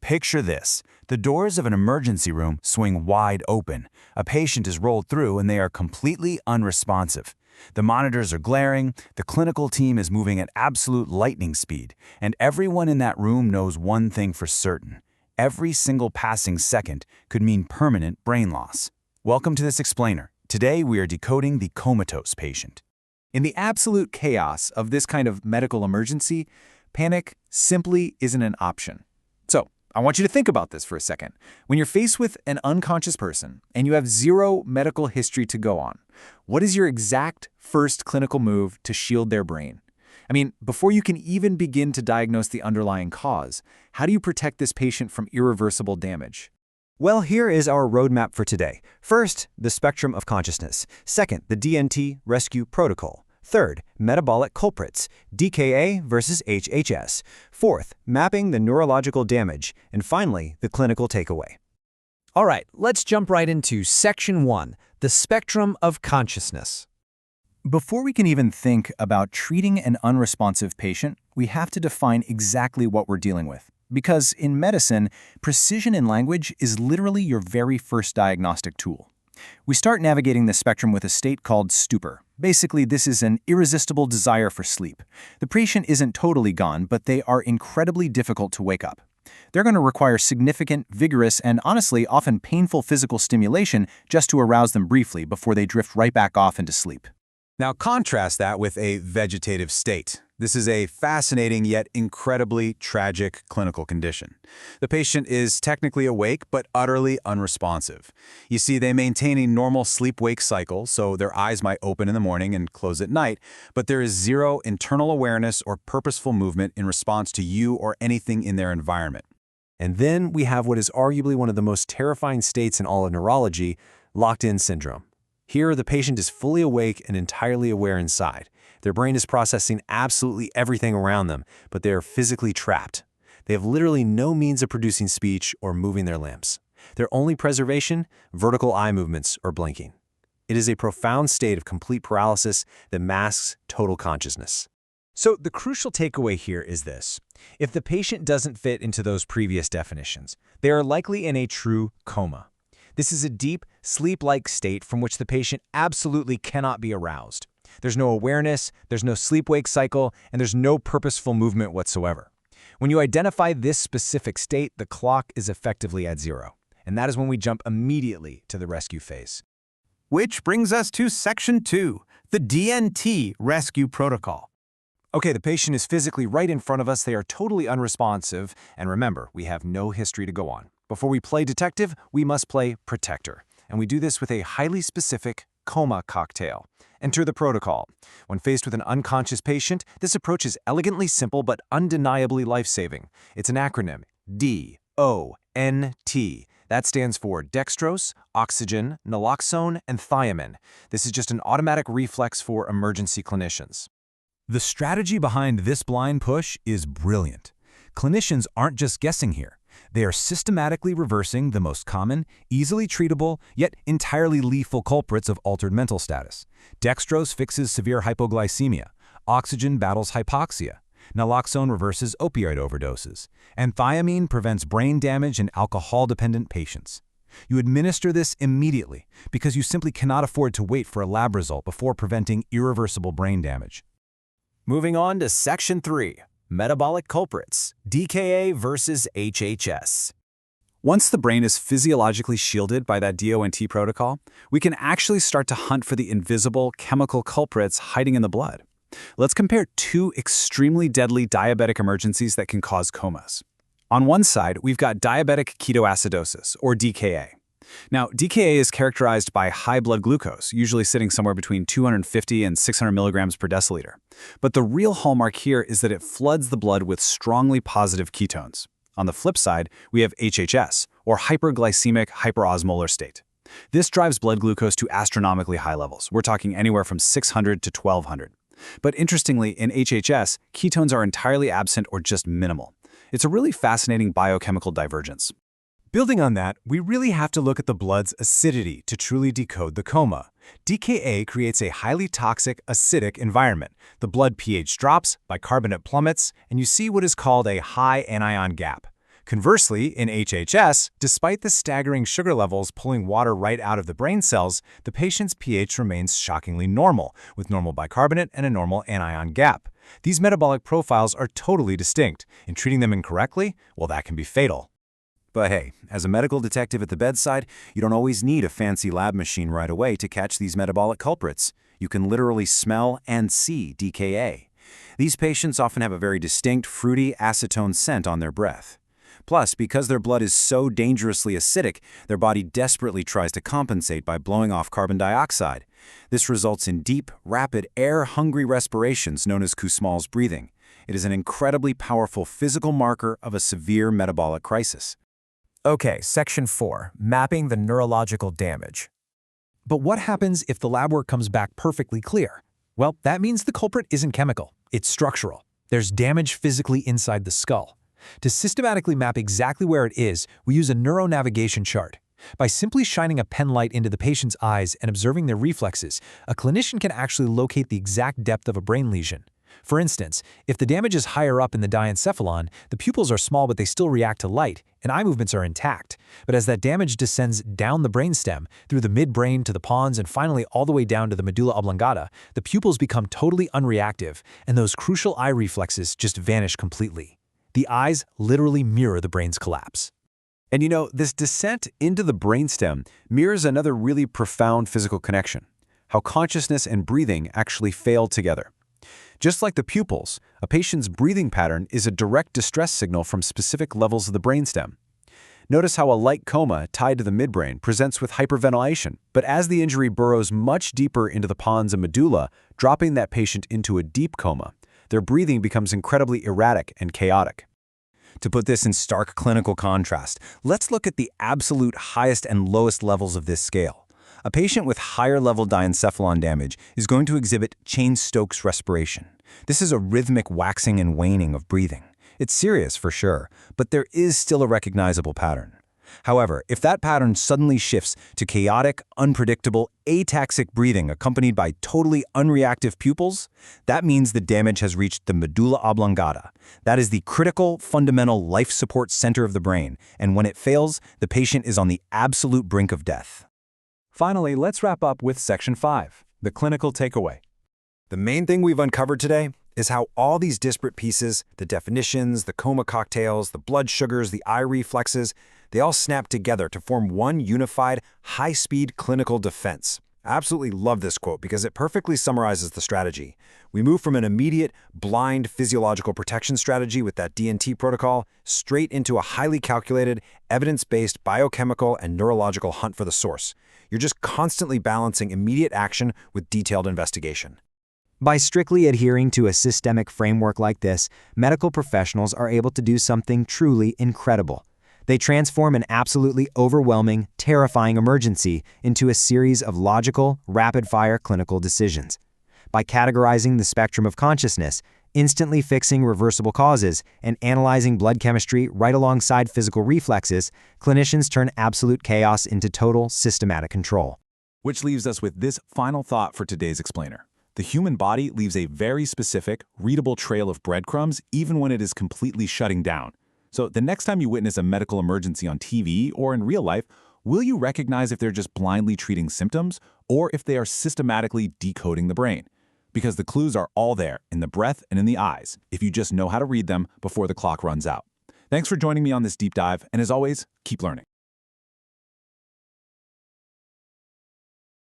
Picture this. The doors of an emergency room swing wide open. A patient is rolled through and they are completely unresponsive. The monitors are glaring, the clinical team is moving at absolute lightning speed, and everyone in that room knows one thing for certain. Every single passing second could mean permanent brain loss. Welcome to this explainer. Today we are decoding the comatose patient. In the absolute chaos of this kind of medical emergency, panic simply isn't an option. So, I want you to think about this for a second. When you're faced with an unconscious person and you have zero medical history to go on, what is your exact first clinical move to shield their brain? I mean, before you can even begin to diagnose the underlying cause, how do you protect this patient from irreversible damage? Well, here is our roadmap for today. First, the spectrum of consciousness. Second, the DNT rescue protocol. Third, metabolic culprits, DKA versus HHS. Fourth, mapping the neurological damage. And finally, the clinical takeaway. All right, let's jump right into Section 1, the spectrum of consciousness. Before we can even think about treating an unresponsive patient, we have to define exactly what we're dealing with. Because in medicine, precision in language is literally your very first diagnostic tool. We start navigating this spectrum with a state called stupor. Basically, this is an irresistible desire for sleep. The patient isn't totally gone, but they are incredibly difficult to wake up. They're going to require significant, vigorous, and honestly, often painful physical stimulation just to arouse them briefly before they drift right back off into sleep. Now contrast that with a vegetative state. This is a fascinating yet incredibly tragic clinical condition. The patient is technically awake but utterly unresponsive. You see, they maintain a normal sleep-wake cycle, so their eyes might open in the morning and close at night, but there is zero internal awareness or purposeful movement in response to you or anything in their environment. And then we have what is arguably one of the most terrifying states in all of neurology, locked-in syndrome. Here, the patient is fully awake and entirely aware inside. Their brain is processing absolutely everything around them, but they are physically trapped. They have literally no means of producing speech or moving their limbs. Their only preservation? Vertical eye movements or blinking. It is a profound state of complete paralysis that masks total consciousness. So the crucial takeaway here is this. If the patient doesn't fit into those previous definitions, they are likely in a true coma. This is a deep, sleep-like state from which the patient absolutely cannot be aroused. There's no awareness, there's no sleep-wake cycle, and there's no purposeful movement whatsoever. When you identify this specific state, the clock is effectively at zero. And that is when we jump immediately to the rescue phase. Which brings us to Section 2, the DNT rescue protocol. Okay, the patient is physically right in front of us, they are totally unresponsive, and remember, we have no history to go on. Before we play detective, we must play protector, and we do this with a highly specific coma cocktail. Enter the protocol. When faced with an unconscious patient, this approach is elegantly simple but undeniably life-saving. It's an acronym, DONT. That stands for dextrose, oxygen, naloxone, and thiamine. This is just an automatic reflex for emergency clinicians. The strategy behind this blind push is brilliant. Clinicians aren't just guessing here. They are systematically reversing the most common, easily treatable, yet entirely lethal culprits of altered mental status. Dextrose fixes severe hypoglycemia. Oxygen battles hypoxia. Naloxone reverses opioid overdoses. And thiamine prevents brain damage in alcohol-dependent patients. You administer this immediately because you simply cannot afford to wait for a lab result before preventing irreversible brain damage. Moving on to Section 3. Metabolic culprits, DKA versus HHS. Once the brain is physiologically shielded by that DONT protocol, we can actually start to hunt for the invisible chemical culprits hiding in the blood. Let's compare two extremely deadly diabetic emergencies that can cause comas. On one side, we've got diabetic ketoacidosis, or DKA. Now, DKA is characterized by high blood glucose, usually sitting somewhere between 250 and 600 milligrams per deciliter. But the real hallmark here is that it floods the blood with strongly positive ketones. On the flip side, we have HHS, or hyperglycemic hyperosmolar state. This drives blood glucose to astronomically high levels. We're talking anywhere from 600 to 1200. But interestingly, in HHS, ketones are entirely absent or just minimal. It's a really fascinating biochemical divergence. Building on that, we really have to look at the blood's acidity to truly decode the coma. DKA creates a highly toxic, acidic environment. The blood pH drops, bicarbonate plummets, and you see what is called a high anion gap. Conversely, in HHS, despite the staggering sugar levels pulling water right out of the brain cells, the patient's pH remains shockingly normal, with normal bicarbonate and a normal anion gap. These metabolic profiles are totally distinct, and treating them incorrectly, well, that can be fatal. But hey, as a medical detective at the bedside, you don't always need a fancy lab machine right away to catch these metabolic culprits. You can literally smell and see DKA. These patients often have a very distinct, fruity acetone scent on their breath. Plus, because their blood is so dangerously acidic, their body desperately tries to compensate by blowing off carbon dioxide. This results in deep, rapid, air-hungry respirations known as Kussmaul's breathing. It is an incredibly powerful physical marker of a severe metabolic crisis. Okay, Section 4, mapping the neurological damage. But what happens if the lab work comes back perfectly clear? Well, that means the culprit isn't chemical, it's structural. There's damage physically inside the skull. To systematically map exactly where it is, we use a neuronavigation chart. By simply shining a pen light into the patient's eyes and observing their reflexes, a clinician can actually locate the exact depth of a brain lesion. For instance, if the damage is higher up in the diencephalon, the pupils are small but they still react to light, and eye movements are intact. But as that damage descends down the brainstem, through the midbrain to the pons and finally all the way down to the medulla oblongata, the pupils become totally unreactive, and those crucial eye reflexes just vanish completely. The eyes literally mirror the brain's collapse. And you know, this descent into the brainstem mirrors another really profound physical connection: how consciousness and breathing actually fail together. Just like the pupils, a patient's breathing pattern is a direct distress signal from specific levels of the brainstem. Notice how a light coma tied to the midbrain presents with hyperventilation, but as the injury burrows much deeper into the pons and medulla, dropping that patient into a deep coma, their breathing becomes incredibly erratic and chaotic. To put this in stark clinical contrast, let's look at the absolute highest and lowest levels of this scale. A patient with higher-level diencephalon damage is going to exhibit Cheyne-Stokes respiration. This is a rhythmic waxing and waning of breathing. It's serious for sure, but there is still a recognizable pattern. However, if that pattern suddenly shifts to chaotic, unpredictable, ataxic breathing accompanied by totally unreactive pupils, that means the damage has reached the medulla oblongata. That is the critical, fundamental life support center of the brain, and when it fails, the patient is on the absolute brink of death. Finally, let's wrap up with Section 5, the clinical takeaway. The main thing we've uncovered today is how all these disparate pieces, the definitions, the coma cocktails, the blood sugars, the eye reflexes, they all snap together to form one unified, high-speed clinical defense. I absolutely love this quote because it perfectly summarizes the strategy. We move from an immediate, blind physiological protection strategy with that D&T protocol straight into a highly calculated, evidence-based biochemical and neurological hunt for the source. You're just constantly balancing immediate action with detailed investigation. By strictly adhering to a systemic framework like this, medical professionals are able to do something truly incredible. They transform an absolutely overwhelming, terrifying emergency into a series of logical, rapid-fire clinical decisions. By categorizing the spectrum of consciousness, instantly fixing reversible causes, and analyzing blood chemistry right alongside physical reflexes, clinicians turn absolute chaos into total, systematic control. Which leaves us with this final thought for today's explainer. The human body leaves a very specific, readable trail of breadcrumbs even when it is completely shutting down. So the next time you witness a medical emergency on TV or in real life, will you recognize if they're just blindly treating symptoms or if they are systematically decoding the brain? Because the clues are all there in the breath and in the eyes, if you just know how to read them before the clock runs out. Thanks for joining me on this deep dive, and as always, keep learning.